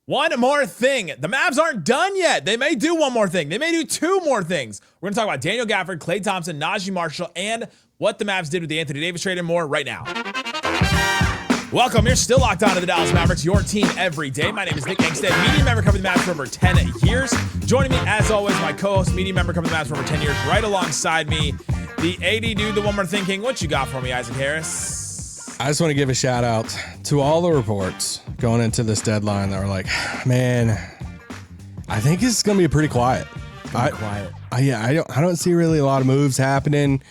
One more thing. The Mavs aren't done yet. They may do one more thing. They may do two more things. We're going to talk about Daniel Gafford, Klay Thompson, Naji Marshall, and what the Mavs did with the Anthony Davis trade and more right now. Welcome. You're still locked on to the Dallas Mavericks, your team every day. My name is Nick Angstadt, media member covering the Mavs for over 10 years. Joining me, as always, my co-host, media member covering the Mavs for over 10 years, right alongside me, the AD dude, the one more thinking. What you got for me, Isaac Harris? I just want to give a shout out to all the reports going into this deadline that were like, man, I think it's going to be pretty quiet. I don't see really a lot of moves happening.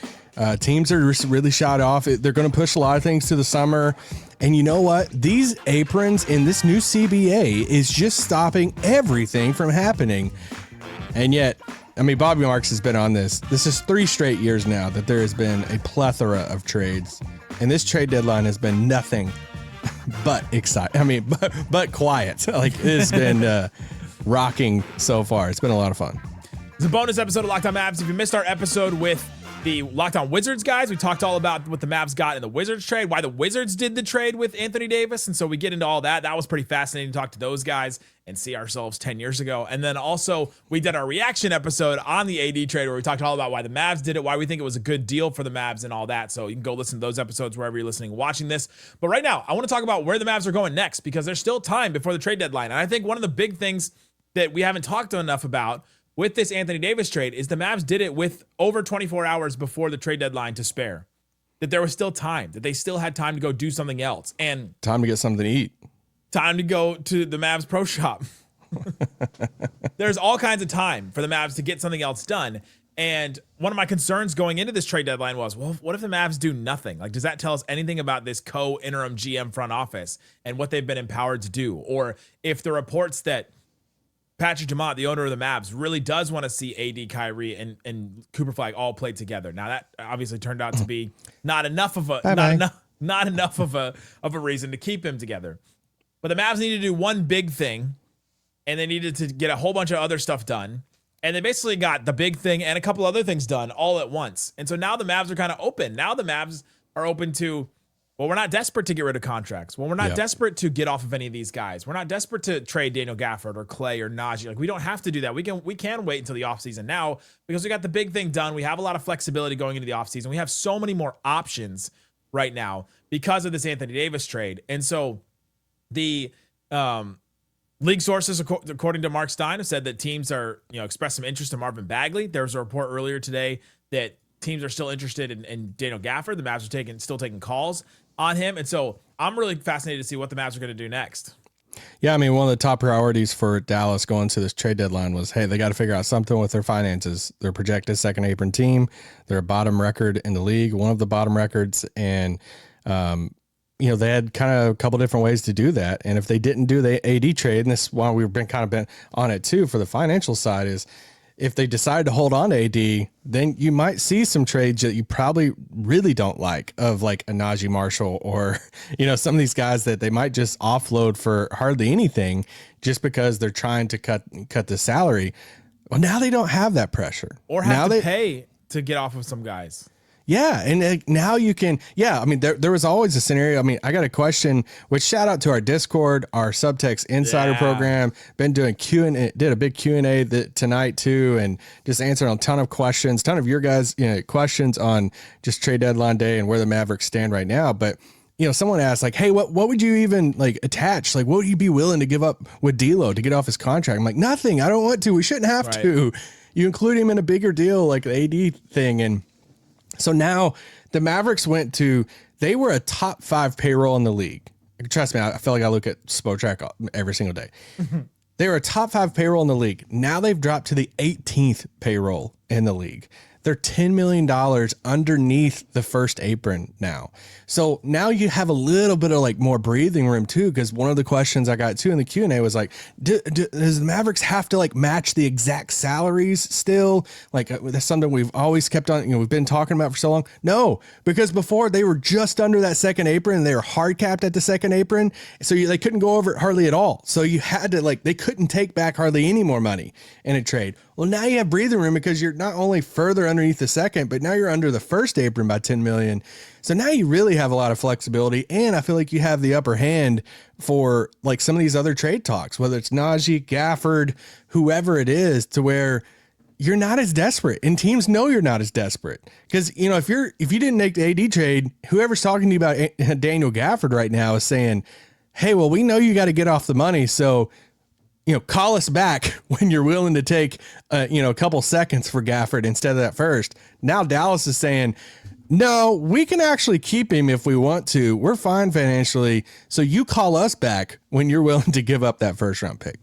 Teams are really shot off. They're going to push a lot of things to the summer. And you know what? These aprons in this new CBA is just stopping everything from happening. And yet, I mean, Bobby Marks has been on this. This is 3 straight years now that there has been a plethora of trades. And this trade deadline has been nothing but exciting. I mean, but quiet. Like, it has been rocking so far. It's been a lot of fun. It's a bonus episode of Locked On Mavs. If you missed our episode with the Locked On Wizards guys, we talked all about what the Mavs got in the Wizards trade, why the Wizards did the trade with Anthony Davis. And so we get into all that. That was pretty fascinating to talk to those guys and see ourselves 10 years ago. And then also we did our reaction episode on the AD trade where we talked all about why the Mavs did it, why we think it was a good deal for the Mavs and all that. So you can go listen to those episodes wherever you're listening, watching this. But right now, I want to talk about where the Mavs are going next because there's still time before the trade deadline. And I think one of the big things that we haven't talked enough about with this Anthony Davis trade is the Mavs did it with over 24 hours before the trade deadline to spare. That there was still time, that they still had time to go do something else. And time to get something to eat. Time to go to the Mavs Pro Shop. There's all kinds of time for the Mavs to get something else done. And one of my concerns going into this trade deadline was, well, what if the Mavs do nothing? Like, does that tell us anything about this co-interim GM front office and what they've been empowered to do? Or if the reports that Patrick Dumont, the owner of the Mavs, really does want to see AD, Kyrie, and Cooper Flagg all play together. Now that obviously turned out to be not enough of a reason to keep him together. But the Mavs needed to do one big thing, and they needed to get a whole bunch of other stuff done. And they basically got the big thing and a couple other things done all at once. And so now the Mavs are kind of open. Now the Mavs are open to, well, we're not desperate to get rid of contracts. Well, we're not desperate to get off of any of these guys. We're not desperate to trade Daniel Gafford or Klay or Naji. Like, we don't have to do that. We can wait until the offseason now because we got the big thing done. We have a lot of flexibility going into the offseason. We have so many more options right now because of this Anthony Davis trade. And so the league sources, according to Mark Stein, have said that teams are, expressed some interest in Marvin Bagley. There was a report earlier today that teams are still interested in Daniel Gafford. The Mavs are still taking calls on him. And so I'm really fascinated to see what the Mavs are going to do next. Yeah, I mean, one of the top priorities for Dallas going to this trade deadline was, hey, they got to figure out something with their finances. They're projected second apron team. They're a bottom record in the league, one of the bottom records. And, they had kind of a couple different ways to do that. And if they didn't do the AD trade, and this is why we've been on it too for the financial side, is if they decide to hold on to AD, then you might see some trades that you probably really don't like, of like a Naji Marshall or, some of these guys that they might just offload for hardly anything just because they're trying to cut the salary. Well, now they don't have that pressure. Or have to pay to get off of some guys. Yeah. And now you can, I mean, there was always a scenario. I mean, I got a question, which shout out to our Discord, our Subtext Insider program, been doing did a big Q&A tonight too. And just answering a ton of questions, ton of your guys, questions on just trade deadline day and where the Mavericks stand right now. But, someone asked like, hey, what would you even like attach? Like, what would you be willing to give up with D'Lo to get off his contract? I'm like, nothing. I don't want to. We shouldn't have to. You include him in a bigger deal like the AD thing. And so now the Mavericks they were a top 5 payroll in the league. Trust me, I feel like I look at Spotrac every single day. They were a top 5 payroll in the league. Now they've dropped to the 18th payroll in the league. They're $10 million underneath the first apron now. So now you have a little bit of like more breathing room too, because one of the questions I got too in the Q&A was like, does the Mavericks have to like match the exact salaries still? Like that's something we've always kept on, we've been talking about for so long. No, because before they were just under that second apron and they were hard capped at the second apron. So they couldn't go over it hardly at all. So you had to they couldn't take back hardly any more money in a trade. Well, now you have breathing room because you're not only further underneath the second, but now you're under the first apron by 10 million. So now you really have a lot of flexibility. And I feel like you have the upper hand for like some of these other trade talks, whether it's Naji, Gafford, whoever it is, to where you're not as desperate, and teams know you're not as desperate. Because, if you didn't make the AD trade, whoever's talking to you about Daniel Gafford right now is saying, hey, well, we know you got to get off the money. So, call us back when you're willing to take, a couple seconds for Gafford instead of that first. Now Dallas is saying, no, we can actually keep him if we want to. We're fine financially. So you call us back when you're willing to give up that first round pick.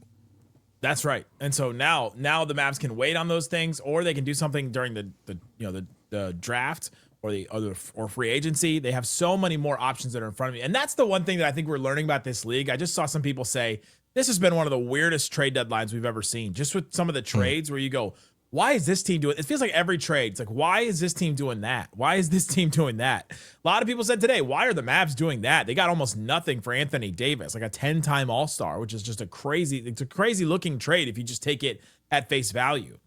That's right. And so now the Mavs can wait on those things, or they can do something during the draft or free agency. They have so many more options that are in front of me. And that's the one thing that I think we're learning about this league. I just saw some people say this has been one of the weirdest trade deadlines we've ever seen. Just with some of the trades where you go, why is this team doing it? Feels like every trade. It's like, why is this team doing that? Why is this team doing that? A lot of people said today, why are the Mavs doing that? They got almost nothing for Anthony Davis, like a 10-time All-Star, which is just a crazy looking trade if you just take it at face value.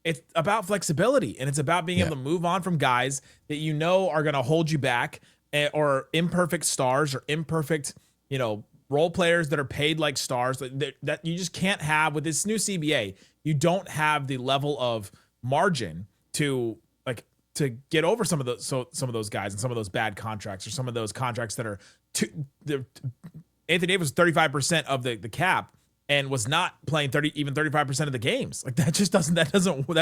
It's about flexibility, and it's about being able to move on from guys that are going to hold you back, or imperfect stars or imperfect, role players that are paid like stars that you just can't have with this new CBA. You don't have the level of margin to get over some of those guys and some of those bad contracts, or some of those contracts that are Anthony Davis was 35% of the cap and was not playing 35% of the games. Like that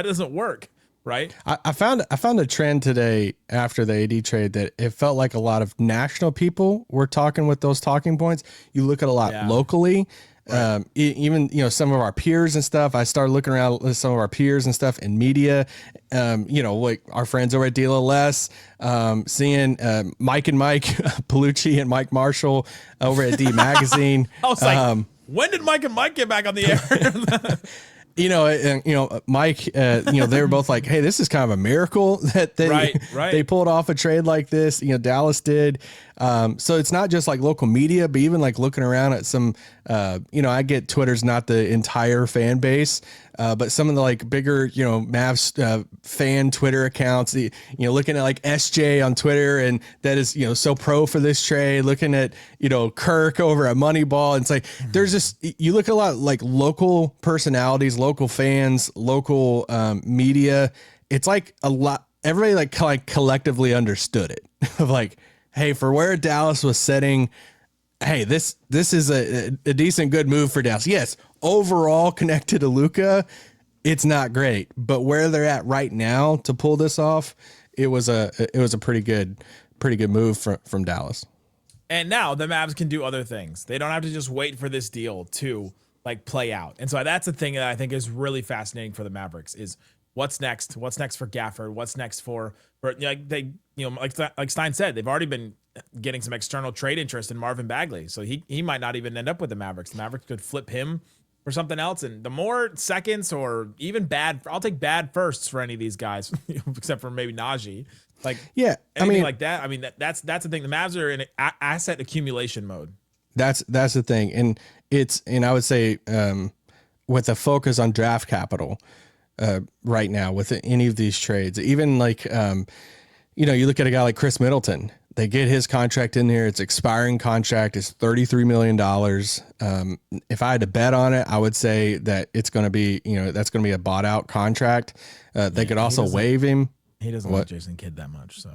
doesn't work. Right. I found a trend today after the AD trade that it felt like a lot of national people were talking with those talking points. You look at a lot locally. Right. Even, some of our peers and stuff. I started looking around with some of our peers and stuff in media, like our friends over at DLS, seeing Mike and Mike Palucci and Mike Marshall over at D Magazine. I was like, when did Mike and Mike get back on the air? Mike, they were both like, hey, this is kind of a miracle that they pulled off a trade like this. Dallas did. So it's not just like local media, but even like looking around at some, I get Twitter's not the entire fan base, but some of the like bigger, Mavs fan Twitter accounts, looking at like SJ on Twitter, and that is, so pro for this trade, looking at, Kirk over at Moneyball. And it's like, there's just, you look at a lot like local personalities, local fans, local media. It's like a lot, everybody like collectively understood it of like, hey, for where Dallas was setting, hey, this is a decent, good move for Dallas. Yes, overall connected to Luka, it's not great, but where they're at right now to pull this off, it was a pretty good move from Dallas. And now the Mavs can do other things. They don't have to just wait for this deal to play out. And so that's the thing that I think is really fascinating for the Mavericks is what's next? What's next for Gafford? What's next for like Stein said, they've already been getting some external trade interest in Marvin Bagley. So he might not even end up with the Mavericks. The Mavericks could flip him for something else. And the more seconds or even I'll take bad firsts for any of these guys, except for maybe Naji. Anything like that. I mean, that's the thing. The Mavs are in asset accumulation mode. That's the thing. And I would say with a focus on draft capital right now with any of these trades, even like, you look at a guy like Chris Middleton, they get his contract in there. It's expiring contract. It's $33 million. If I had to bet on it, I would say that it's going to be, that's going to be a bought out contract. They could also waive him. He doesn't like Jason Kidd that much. So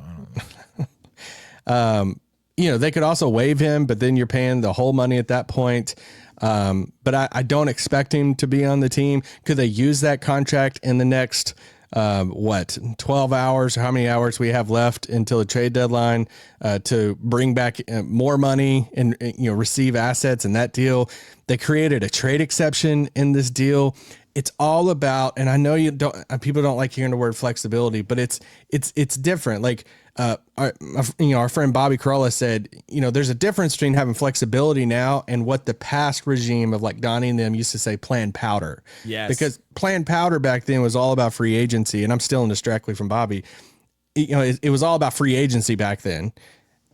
I don't know. They could also waive him, but then you're paying the whole money at that point. But I don't expect him to be on the team. Could they use that contract in the next 12 hours or how many hours we have left until the trade deadline to bring back more money and receive assets in that deal? They created a trade exception in this deal. It's all about, and I know people don't like hearing the word flexibility, but it's different. Like, our friend Bobby Carolla said, there's a difference between having flexibility now and what the past regime of like Donnie and them used to say planned powder. Yes. Because planned powder back then was all about free agency, and I'm stealing this directly from Bobby. It was all about free agency back then.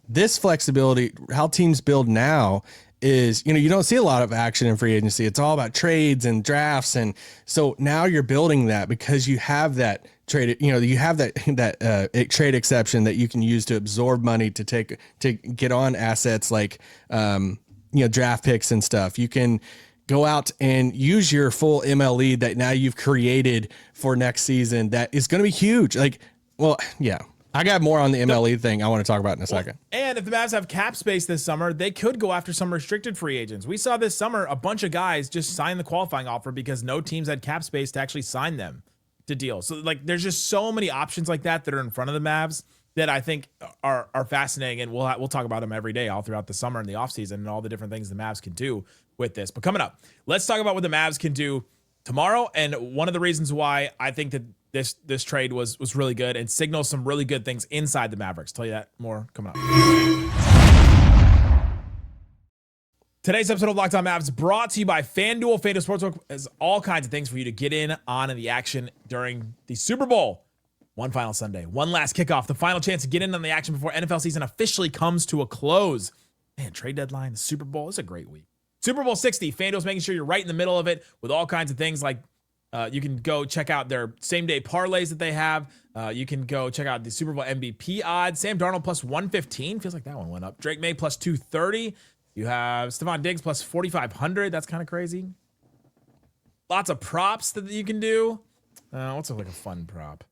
This flexibility, how teams build now, is, you don't see a lot of action in free agency. It's all about trades and drafts. And so now you're building that because you have that trade, you have that trade exception that you can use to absorb money to get on assets like, draft picks and stuff. You can go out and use your full MLE that now you've created for next season. That is going to be huge. I got more on the MLE thing I want to talk about in a second. And if the Mavs have cap space this summer, they could go after some restricted free agents. We saw this summer a bunch of guys just sign the qualifying offer because no teams had cap space to actually sign them to deals. So there's just so many options like that are in front of the Mavs that I think are fascinating, and we'll talk about them every day all throughout the summer and the offseason and all the different things the Mavs can do with this. But coming up, let's talk about what the Mavs can do tomorrow, and one of the reasons why I think that this trade was really good and signals some really good things inside the Mavericks. Tell you that more coming up. Today's episode of Locked On Mavs brought to you by FanDuel. FanDuel Sportsbook has all kinds of things for you to get in the action during the Super Bowl. One final Sunday, one last kickoff, the final chance to get in on the action before NFL season officially comes to a close. Man, trade deadline, the Super Bowl, it's a great week. Super Bowl 60, FanDuel's making sure you're right in the middle of it with all kinds of things like you can go check out their same-day parlays that they have. You can go check out the Super Bowl MVP odds. Sam Darnold plus 115. Feels like that one went up. Drake May plus 230. You have Stephon Diggs plus 4,500. That's kind of crazy. Lots of props that you can do. What's like a fun prop?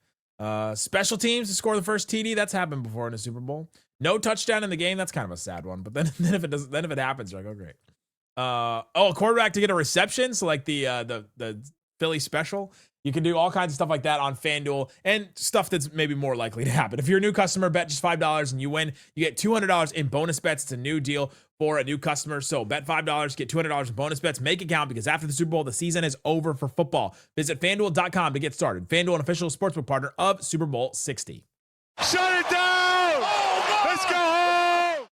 Special teams to score the first TD. That's happened before in a Super Bowl. No touchdown in the game. That's kind of a sad one. But then if it happens, you're like, oh great. A quarterback to get a reception. So like the Philly special. You can do all kinds of stuff like that on FanDuel and stuff that's maybe more likely to happen. If you're a new customer, bet just $5 and you win, you get $200 in bonus bets. It's a new deal for a new customer. So bet $5, get $200 in bonus bets. Make it count because after the Super Bowl, the season is over for football. Visit FanDuel.com to get started. FanDuel, an official sportsbook partner of Super Bowl 60. Shut it down! Let's go home!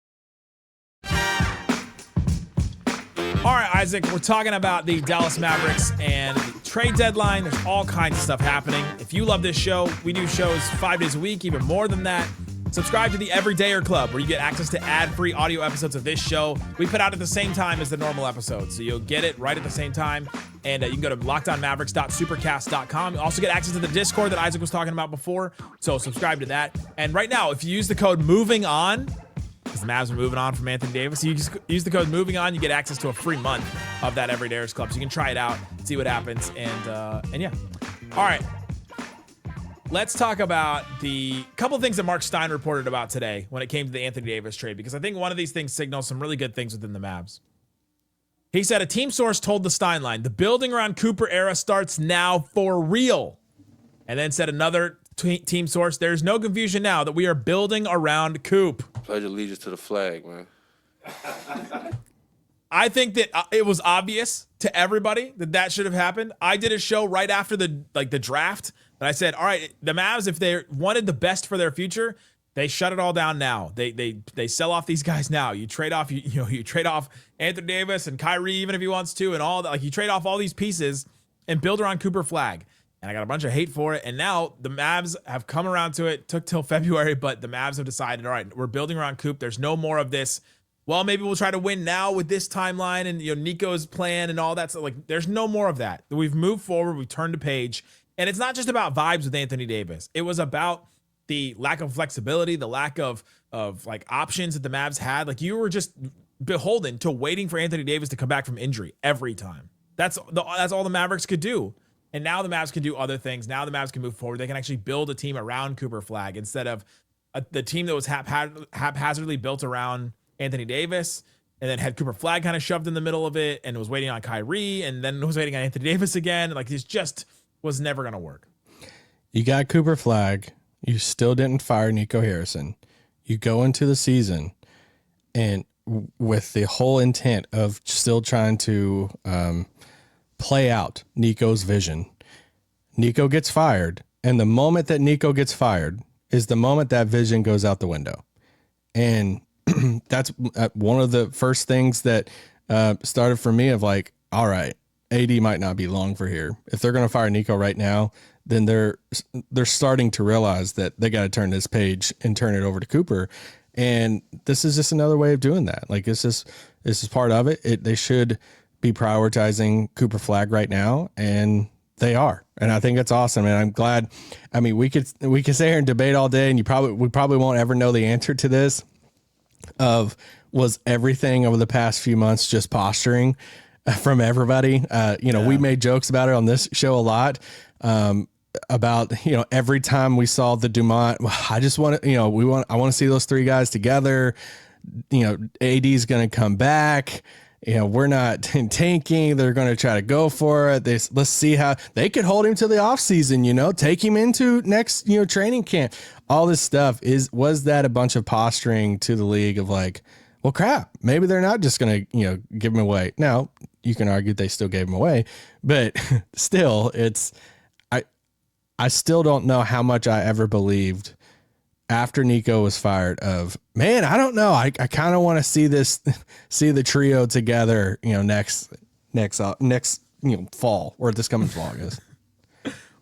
All right, Isaac, we're talking about the Dallas Mavericks and the trade deadline. There's all kinds of stuff happening. If you love this show, we do shows 5 days a week, even more than that. Subscribe to the Everydayer Club, where you get access to ad-free audio episodes of this show. We put out at the same time as the normal episodes, so you'll get it right at the same time. And you can go to lockedonmavericks.supercast.com. You also get access to the Discord that Isaac was talking about before, so subscribe to that. And right now, if you use the code MOVINGON, because the Mavs are moving on from Anthony Davis, you just use the code MOVINGON, you get access to a free month of that Everydayers Club, so you can try it out, see what happens, and yeah. All right. Let's talk about the couple of things that Mark Stein reported about today when it came to the Anthony Davis trade, because I think one of these things signals some really good things within the Mavs. He said a team source told the Stein line, the building around Cooper era starts now for real. And then said another team source, there's no confusion now that we are building around Coop. Pledge allegiance to the flag, man. I think that it was obvious to everybody that should have happened. I did a show right after the draft. And I said, all right, the Mavs, if they wanted the best for their future, they shut it all down now. They sell off these guys now. You trade off, you trade off Anthony Davis and Kyrie, even if he wants to, and all that. Like, you trade off all these pieces and build around Cooper Flagg. And I got a bunch of hate for it. And now the Mavs have come around to it. Took till February, but the Mavs have decided, all right, we're building around Coop. There's no more of this. Well, maybe we'll try to win now with this timeline and Nico's plan and all that. So like, there's no more of that. We've moved forward. We've turned the page. And it's not just about vibes with Anthony Davis. It was about the lack of flexibility, the lack of like options that the Mavs had. Like, you were just beholden to waiting for Anthony Davis to come back from injury every time. That's all the Mavericks could do. And now the Mavs can do other things. Now the Mavs can move forward. They can actually build a team around Cooper Flagg instead of the team that was haphazardly built around Anthony Davis and then had Cooper Flagg kind of shoved in the middle of it and was waiting on Kyrie and then was waiting on Anthony Davis again. Like, this just was never going to work. You got Cooper Flagg. You still didn't fire Nico Harrison. You go into the season and with the whole intent of still trying to play out Nico's vision. Nico gets fired. And the moment that Nico gets fired is the moment that vision goes out the window. And that's one of the first things that started for me of like, all right, AD might not be long for here. If they're going to fire Nico right now, then they're starting to realize that they got to turn this page and turn it over to Cooper. And this is just another way of doing that. Like, it's just This is part of it. They should be prioritizing Cooper Flagg right now, and they are. And I think it's awesome. And I'm glad. I mean, we could sit here and debate all day, and we probably won't ever know the answer to this. Was everything over the past few months just posturing from everybody? We made jokes about it on this show a lot. About, every time we saw the Dumont, I just want to, I want to see those three guys together. AD's going to come back. We're not tanking. They're going to try to go for it. Let's see how they could hold him to the offseason, take him into next, training camp. All this stuff was that a bunch of posturing to the league of like, well, crap, maybe they're not just going to, give him away. Now you can argue they still gave him away, but still I still don't know how much I ever believed after Nico was fired of, man, I don't know. I kind of want to see the trio together, next fall, or this coming fall, I guess.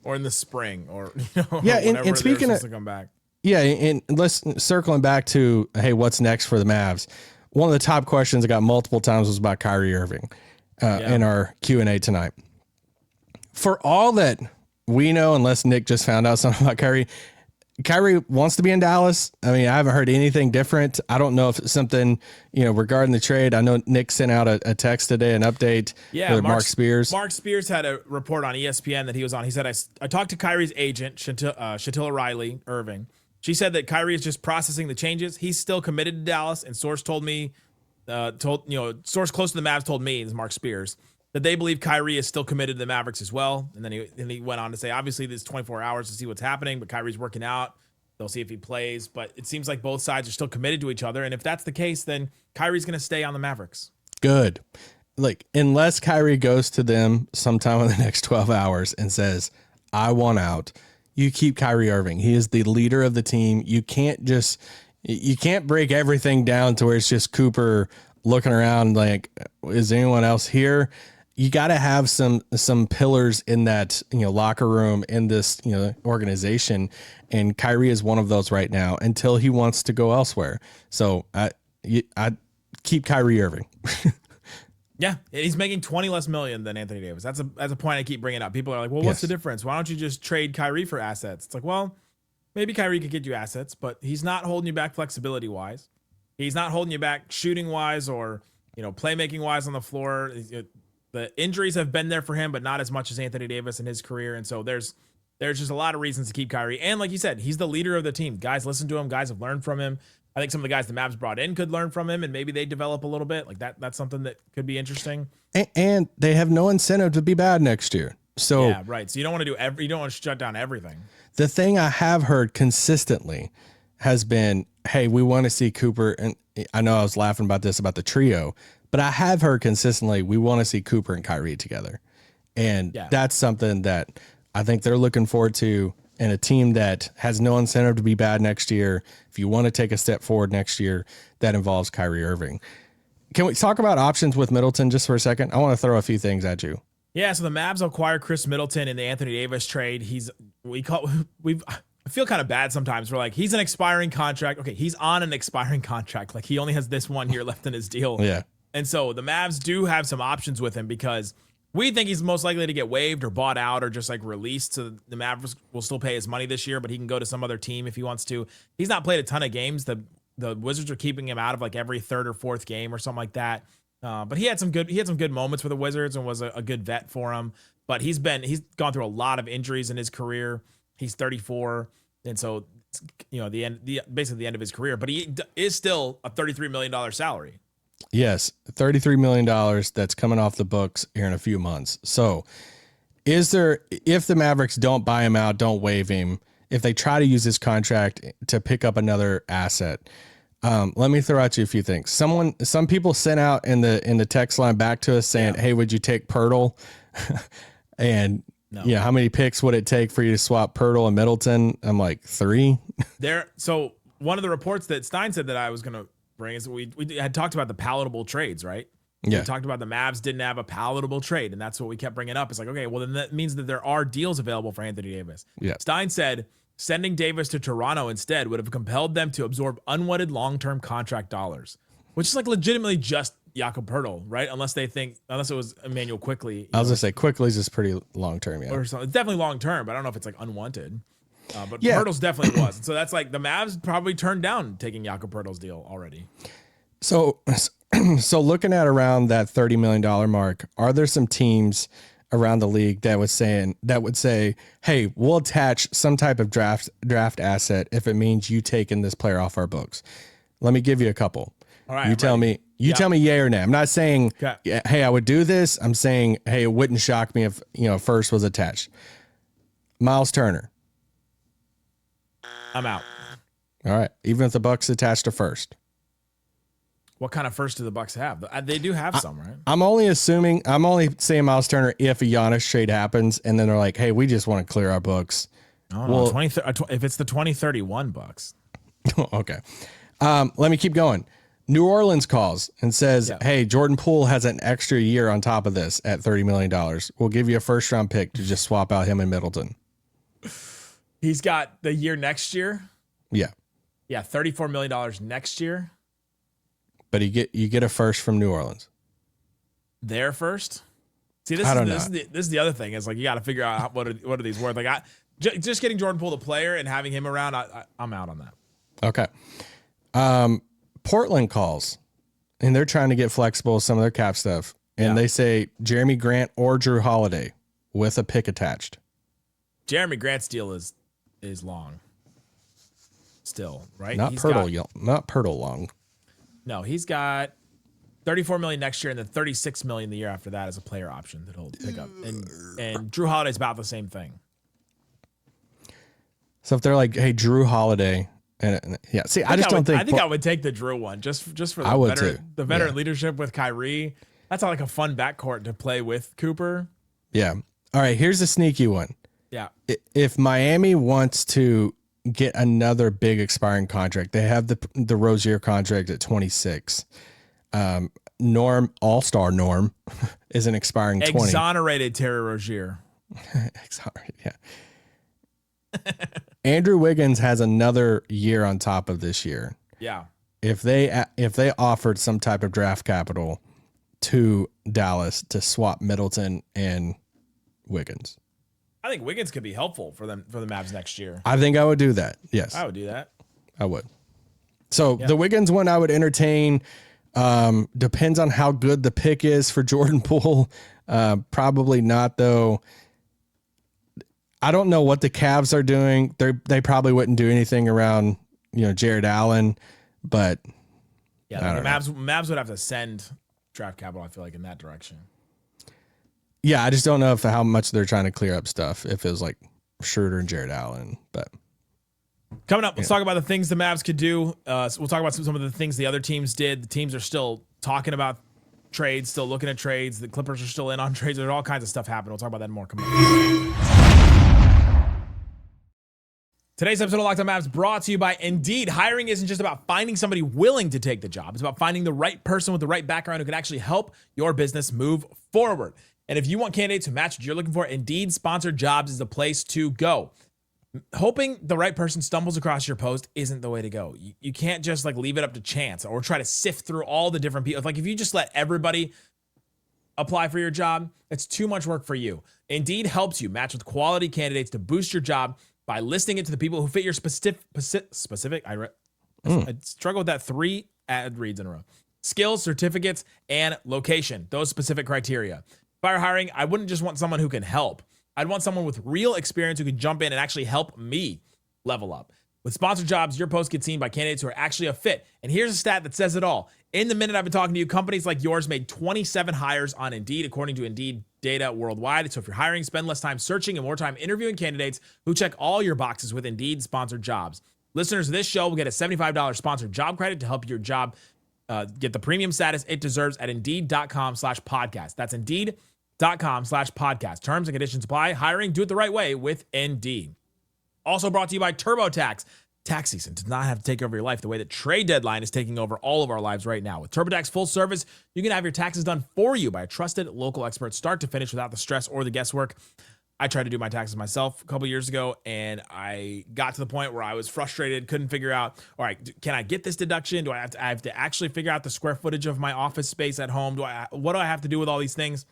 Or in the spring, or, yeah. And speaking of, to come back. Yeah. And circling back to, hey, what's next for the Mavs? One of the top questions I got multiple times was about Kyrie Irving in our Q&A tonight. For all that we know, unless Nick just found out something about Kyrie wants to be in Dallas. I mean, I haven't heard anything different. I don't know if it's something, regarding the trade. I know Nick sent out a text today, an update. Yeah, Mark Spears. Mark Spears had a report on ESPN that he was on. He said, I talked to Kyrie's agent, Shatilla Riley Irving. She said that Kyrie is just processing the changes. He's still committed to Dallas, and source told me, source close to the Mavs told me, is Mark Spears, that they believe Kyrie is still committed to the Mavericks as well. And then he went on to say, obviously, there's 24 hours to see what's happening, but Kyrie's working out. They'll see if he plays. But it seems like both sides are still committed to each other. And if that's the case, then Kyrie's going to stay on the Mavericks. Good. Like, unless Kyrie goes to them sometime in the next 12 hours and says, I want out, you keep Kyrie Irving. He is the leader of the team. You can't break everything down to where it's just Cooper looking around like, is anyone else here? You got to have some pillars in that, locker room, in this, organization. And Kyrie is one of those right now until he wants to go elsewhere. So I keep Kyrie Irving. Yeah, he's making $20 less million than Anthony Davis. That's a point I keep bringing up. People are like, well, what's the difference? Why don't you just trade Kyrie for assets? It's like, well, maybe Kyrie could get you assets, but he's not holding you back flexibility wise. He's not holding you back shooting wise or, playmaking wise on the floor. The injuries have been there for him, but not as much as Anthony Davis in his career. And so there's just a lot of reasons to keep Kyrie. And like you said, he's the leader of the team. Guys listen to him. Guys have learned from him. I think some of the guys the Mavs brought in could learn from him, and maybe they develop a little bit. Like that's something that could be interesting. And they have no incentive to be bad next year. So yeah, right. So you don't want to you don't want to shut down everything. The thing I have heard consistently has been, hey, we want to see Cooper. And I know I was laughing about this, about the trio, but I have heard consistently, we want to see Cooper and Kyrie together. And that's something that I think they're looking forward to, and a team that has no incentive to be bad next year. If you want to take a step forward next year, that involves Kyrie Irving. Can we talk about options with Middleton just for a second? I want to throw a few things at you. Yeah, so the Mavs acquire Chris Middleton in the Anthony Davis trade. I feel kind of bad sometimes. We're like, he's an expiring contract. Okay, he's on an expiring contract. Like, he only has this 1 year left in his deal. Yeah. And so the Mavs do have some options with him because we think he's most likely to get waived or bought out or just like released. So the Mavericks will still pay his money this year, but he can go to some other team if he wants to. He's not played a ton of games. The Wizards are keeping him out of like every third or fourth game or something like that. But he had some good moments with the Wizards and was a good vet for him. But he's gone through a lot of injuries in his career. He's 34, and so basically the end of his career. But he is still a $33 million salary. Yes, $33 million that's coming off the books here in a few months. So if the Mavericks don't buy him out, don't waive him, if they try to use his contract to pick up another asset, let me throw out you a few things. Some people sent out in the text line back to us saying, hey, would you take Pirtle? And no. How many picks would it take for you to swap Pirtle and Middleton? I'm like 3. So one of the reports that Stein said that I was going to bring is we had talked about the palatable trades, right? Yeah. We talked about the Mavs didn't have a palatable trade, and that's what we kept bringing up. It's like, okay, well, then that means that there are deals available for Anthony Davis. Yeah. Stein said sending Davis to Toronto instead would have compelled them to absorb unwanted long-term contract dollars, which is like legitimately just Jakob Poeltl, right? Unless it was Emmanuel Quickly. I was gonna say Quickly's is pretty long term, yeah. Or something. It's definitely long term, but I don't know if it's like unwanted. But Yeah. Poeltl's definitely was. So that's like the Mavs probably turned down taking Jakob Poeltl's deal already. So looking at around that $30 million mark, are there some teams around the league that would say, hey, we'll attach some type of draft asset if it means you taking this player off our books? Let me give you a couple. All right, you tell me yay or nay. I'm not saying, Okay. hey, I would do this. I'm saying, hey, it wouldn't shock me if, first was attached. Miles Turner. I'm out. All right. Even if the Bucks attached to first. What kind of first do the Bucks have? They do have some, right? I'm only saying Miles Turner if a Giannis trade happens and then they're like, hey, we just want to clear our books. Oh, no, if it's the 2031 Bucks. Okay. Let me keep going. New Orleans calls and says, hey, Jordan Poole has an extra year on top of this at $30 million. We'll give you a first round pick to just swap out him and Middleton. He's got the year next year. Yeah. Yeah, $34 million next year. But you get a first from New Orleans. Their first? See, this is the other thing. Is like you got to figure out what are these worth. Like just getting Jordan Poole the player and having him around, I'm out on that. Okay. Portland calls, and they're trying to get flexible with some of their cap stuff. And they say Jeremy Grant or Drew Holiday with a pick attached. Jeremy Grant's deal is long. Still, right? Not Pirtle long. No, he's got $34 million next year and then $36 million the year after that as a player option that he'll pick up. And Drew Holiday's about the same thing. So if they're like, hey, Drew Holiday, and yeah, see, I think I would take the Drew one just for the veteran leadership with Kyrie. That's like a fun backcourt to play with Cooper. Yeah. All right. Here's a sneaky one. Yeah. If Miami wants to get another big expiring contract, they have the Rozier contract at 26. All-star Norm is an expiring 20. Exonerated Terry Rozier. Exonerated, yeah. Andrew Wiggins has another year on top of this year. Yeah. If they offered some type of draft capital to Dallas to swap Middleton and Wiggins, I think Wiggins could be helpful for the Mavs next year. I think I would do that. Yes, I would do that. I would. So the Wiggins one I would entertain. Depends on how good the pick is for Jordan Poole. Probably not though. I don't know what the Cavs are doing. They probably wouldn't do anything around Jared Allen, but the Mavs would have to send draft capital. I feel like in that direction. Yeah, I just don't know how much they're trying to clear up stuff. If it was like Schroeder and Jared Allen, but coming up, let's talk about the things the Mavs could do. So we'll talk about some of the things the other teams did. The teams are still talking about trades, still looking at trades. The Clippers are still in on trades. There's all kinds of stuff happening. We'll talk about that more coming up. Today's episode of Locked On Mavs brought to you by Indeed. Hiring isn't just about finding somebody willing to take the job. It's about finding the right person with the right background who can actually help your business move forward. And if you want candidates who match what you're looking for, Indeed Sponsored Jobs is the place to go. Hoping the right person stumbles across your post isn't the way to go. You can't just like leave it up to chance or try to sift through all the different people. Like if you just let everybody apply for your job, it's too much work for you. Indeed helps you match with quality candidates to boost your job by listing it to the people who fit your specific. I struggle with that 3 ad reads in a row. Skills, certificates, and location. Those specific criteria. If I were hiring, I wouldn't just want someone who can help. I'd want someone with real experience who can jump in and actually help me level up. With Sponsored Jobs, your post gets seen by candidates who are actually a fit. And here's a stat that says it all. In the minute I've been talking to you, companies like yours made 27 hires on Indeed, according to Indeed data worldwide. So if you're hiring, spend less time searching and more time interviewing candidates who check all your boxes with Indeed Sponsored Jobs. Listeners of this show will get a $75 sponsored job credit to help your job get the premium status it deserves at Indeed.com/podcast. That's Indeed.com/podcast. Terms and conditions apply. Hiring, do it the right way with Indeed. Also brought to you by TurboTax. Tax season does not have to take over your life the way that trade deadline is taking over all of our lives right now. With TurboTax full service, you can have your taxes done for you by a trusted local expert start to finish without the stress or the guesswork. I tried to do my taxes myself a couple years ago, and I got to the point where I was frustrated, couldn't figure out, all right, can I get this deduction? Do I have to actually figure out the square footage of my office space at home? What do I have to do with all these things?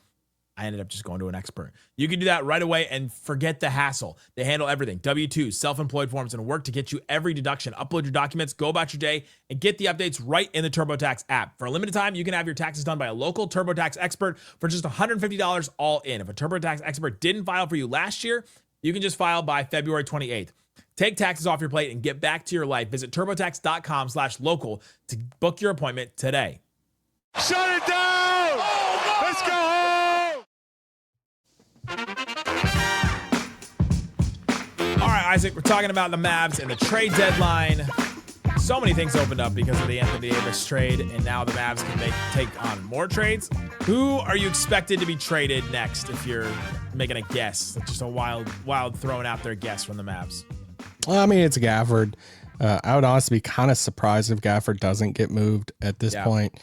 I ended up just going to an expert. You can do that right away and forget the hassle. They handle everything. W-2s, self-employed forms, and work to get you every deduction. Upload your documents, go about your day, and get the updates right in the TurboTax app. For a limited time, you can have your taxes done by a local TurboTax expert for just $150 all in. If a TurboTax expert didn't file for you last year, you can just file by February 28th. Take taxes off your plate and get back to your life. Visit TurboTax.com/local to book your appointment today. Shut it down! Let's go home! All right, Isaac, we're talking about the Mavs and the trade deadline. So many things opened up because of the Anthony Davis trade, and now the Mavs can take on more trades. Who are you expected to be traded next if you're making a guess? Just a wild thrown out there guess from the Mavs. Well, I mean, it's Gafford. I would honestly be kind of surprised if Gafford doesn't get moved at this point.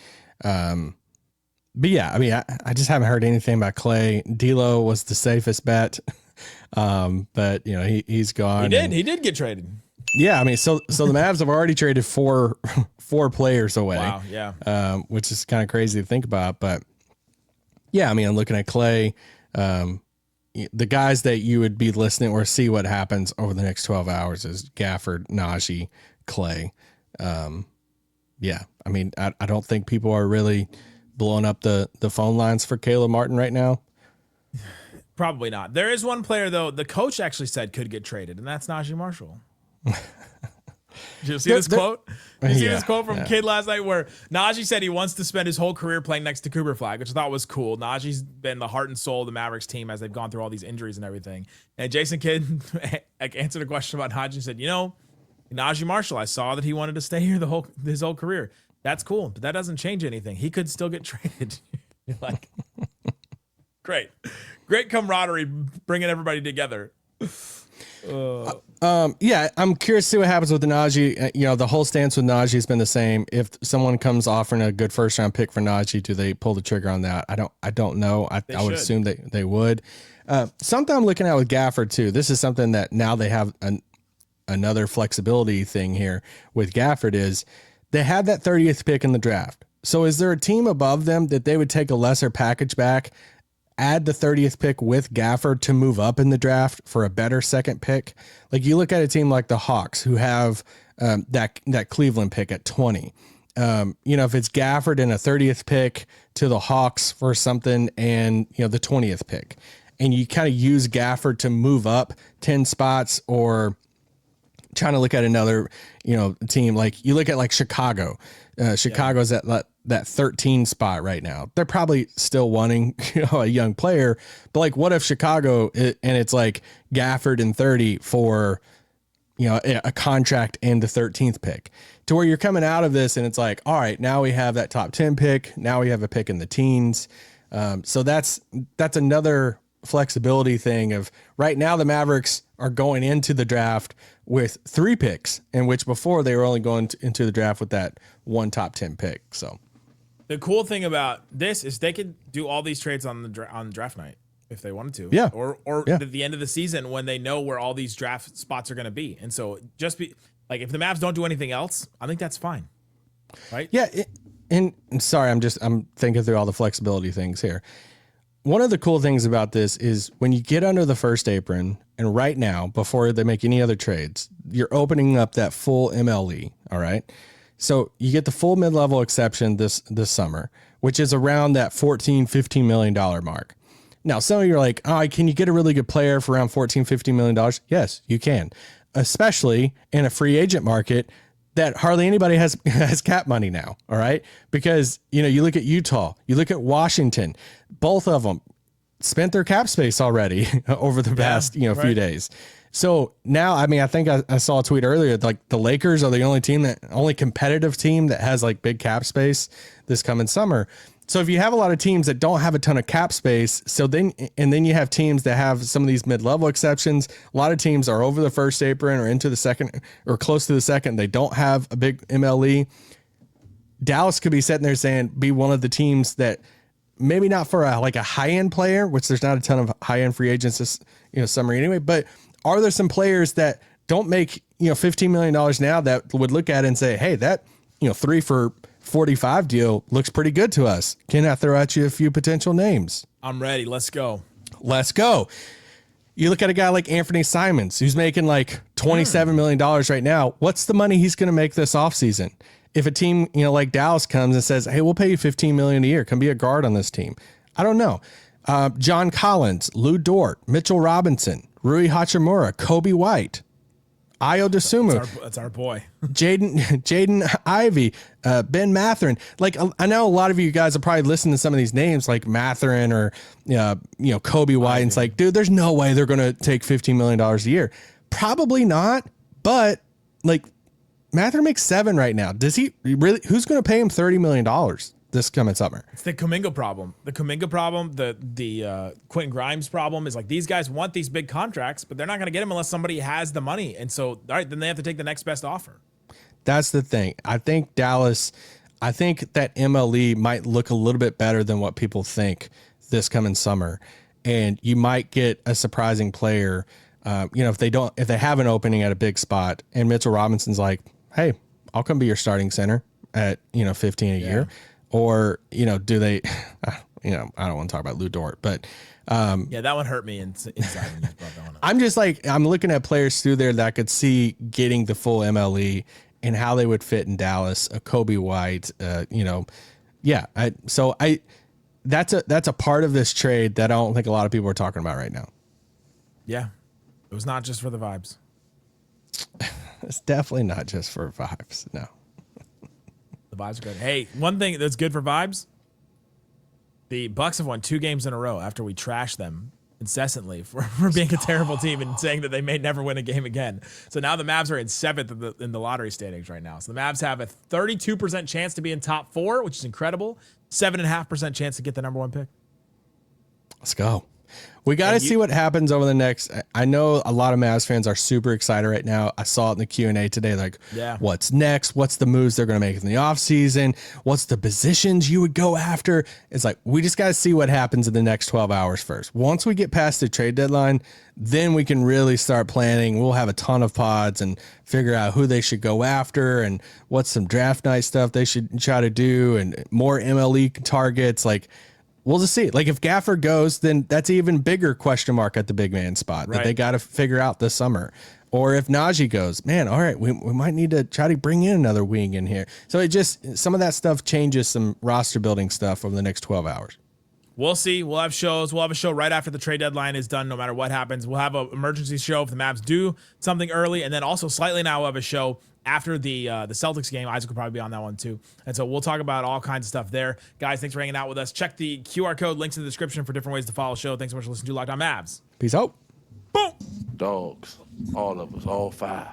But yeah, I mean, I just haven't heard anything about Klay. D'Lo was the safest bet. But you know, he's gone. He did get traded. Yeah. I mean, so the Mavs have already traded four players away. Wow. Yeah. Which is kind of crazy to think about, but yeah, I mean, I'm looking at Klay, the guys that you would be listening or see what happens over the next 12 hours is Gafford, Naji, Klay. Yeah. I mean, I don't think people are really blowing up the phone lines for Caleb Martin right now. Probably not. There is one player, though, the coach actually said could get traded, and that's Naji Marshall. Did you see this quote? Did you see this quote from Kid last night where Naji said he wants to spend his whole career playing next to Cooper Flagg, which I thought was cool. Naji's been the heart and soul of the Mavericks team as they've gone through all these injuries and everything. And Jason Kidd answered a question about Naji and said, you know, Naji Marshall, I saw that he wanted to stay here his whole career. That's cool, but that doesn't change anything. He could still get traded. You're like, great camaraderie, bringing everybody together. Yeah, I'm curious to see what happens with the Naji. You know, the whole stance with Naji has been the same. If someone comes offering a good first round pick for Naji, do they pull the trigger on that? I don't know. I would assume they would. Something I'm looking at with Gafford too. This is something that now they have another flexibility thing here with Gafford is they had that 30th pick in the draft. So is there a team above them that they would take a lesser package back, add the 30th pick with Gafford to move up in the draft for a better second pick? Like you look at a team like the Hawks who have that Cleveland pick at 20. You know, if it's Gafford and a 30th pick to the Hawks for something and, you know, the 20th pick, and you kind of use Gafford to move up 10 spots, or trying to look at another, you know, team, like you look at like Chicago. Chicago's at that 13 spot right now. They're probably still wanting, you know, a young player, but like, what if Chicago and it's like Gafford and 30 for, you know, a contract and the 13th pick, to where you're coming out of this and it's like, all right, now we have that top 10 pick. Now we have a pick in the teens. So that's another flexibility thing of right now the Mavericks are going into the draft with 3 picks, in which before they were only going into the draft with that one top 10 pick. So the cool thing about this is they could do all these trades on draft night if they wanted to. Yeah. Or at the end of the season when they know where all these draft spots are going to be. And so just be like, if the Mavs don't do anything else, I think that's fine. Right? Yeah. And sorry, I'm thinking through all the flexibility things here. One of the cool things about this is when you get under the first apron, and right now, before they make any other trades, you're opening up that full MLE. All right. So you get the full mid-level exception this summer, which is around that $14-15 million mark. Now, some of you are like, oh, can you get a really good player for around $14-15 million? Yes, you can, especially in a free agent market that hardly anybody has cap money now. All right. Because, you know, you look at Utah, you look at Washington, both of them spent their cap space already over the past, few days. So now, I mean, I think I saw a tweet earlier, like the Lakers are the only competitive team that has like big cap space this coming summer. So if you have a lot of teams that don't have a ton of cap space, then you have teams that have some of these mid-level exceptions. A lot of teams are over the first apron or into the second or close to the second. They don't have a big MLE. Dallas could be sitting there saying, be one of the teams that maybe not for a high-end player, which there's not a ton of high-end free agents this summer anyway, but are there some players that don't make $15 million now that would look at it and say, hey, that 3 for $45 deal looks pretty good to us? Can I throw at you a few potential names? I'm ready. Let's go. Let's go. You look at a guy like Anthony Simons, who's making like $27 million right now. What's the money he's going to make this offseason? If a team, like Dallas comes and says, hey, we'll pay you $15 million a year, come be a guard on this team. I don't know. John Collins, Lou Dort, Mitchell Robinson, Rui Hachimura, Kobe White, Ayo Dosunmu. That's our boy. Jaden Ivey, Ben Mathurin. Like, I know a lot of you guys are probably listening to some of these names like Mathurin or, Kobe White. And it's like, dude, there's no way they're going to take $15 million a year. Probably not. But like Mathurin makes $7 million right now. Does he really? Who's going to pay him $30 million this coming summer? It's the Kuminga problem. The Quentin Grimes problem is like these guys want these big contracts, but they're not going to get them unless somebody has the money. And so, all right, then they have to take the next best offer. That's the thing. I think that MLE might look a little bit better than what people think this coming summer. And you might get a surprising player, if they have an opening at a big spot and Mitchell Robinson's like, hey, I'll come be your starting center at, 15 a year. Or, do they, I don't want to talk about Lou Dort, but. That one hurt me inside when you brought that one up. I'm just like, I'm looking at players through there that I could see getting the full MLE and how they would fit in Dallas, a Kobe White, that's a part of this trade that I don't think a lot of people are talking about right now. Yeah. It was not just for the vibes. It's definitely not just for vibes. No. The vibes are good. Hey, one thing that's good for vibes, the Bucks have won 2 games in a row after we trashed them incessantly for being a terrible team and saying that they may never win a game again. So now the Mavs are in 7th in the lottery standings right now. So the Mavs have a 32% chance to be in top 4, which is incredible. 7.5% chance to get the number 1 pick. Let's go. We got to see what happens over the next. I know a lot of Mavs fans are super excited right now. I saw it in the Q&A today. Like, what's next? What's the moves they're going to make in the offseason? What's the positions you would go after? It's like, we just got to see what happens in the next 12 hours first. Once we get past the trade deadline, then we can really start planning. We'll have a ton of pods and figure out who they should go after and what's some draft night stuff they should try to do and more MLE targets. Like, we'll just see. Like, if Gafford goes, then that's an even bigger question mark at the big man spot that they got to figure out this summer. Or if Naji goes, man, all right, we might need to try to bring in another wing in here. So it just, some of that stuff changes some roster building stuff over the next 12 hours. We'll see. We'll have shows. We'll have a show right after the trade deadline is done, no matter what happens. We'll have an emergency show if the Mavs do something early. And then also slightly now we'll have a show after the Celtics game. Isaac will probably be on that one too. And so we'll talk about all kinds of stuff there. Guys, thanks for hanging out with us. Check the QR code, links in the description for different ways to follow the show. Thanks so much for listening to Locked On Mavs. Peace out. Boom. Dogs. All of us. All 5.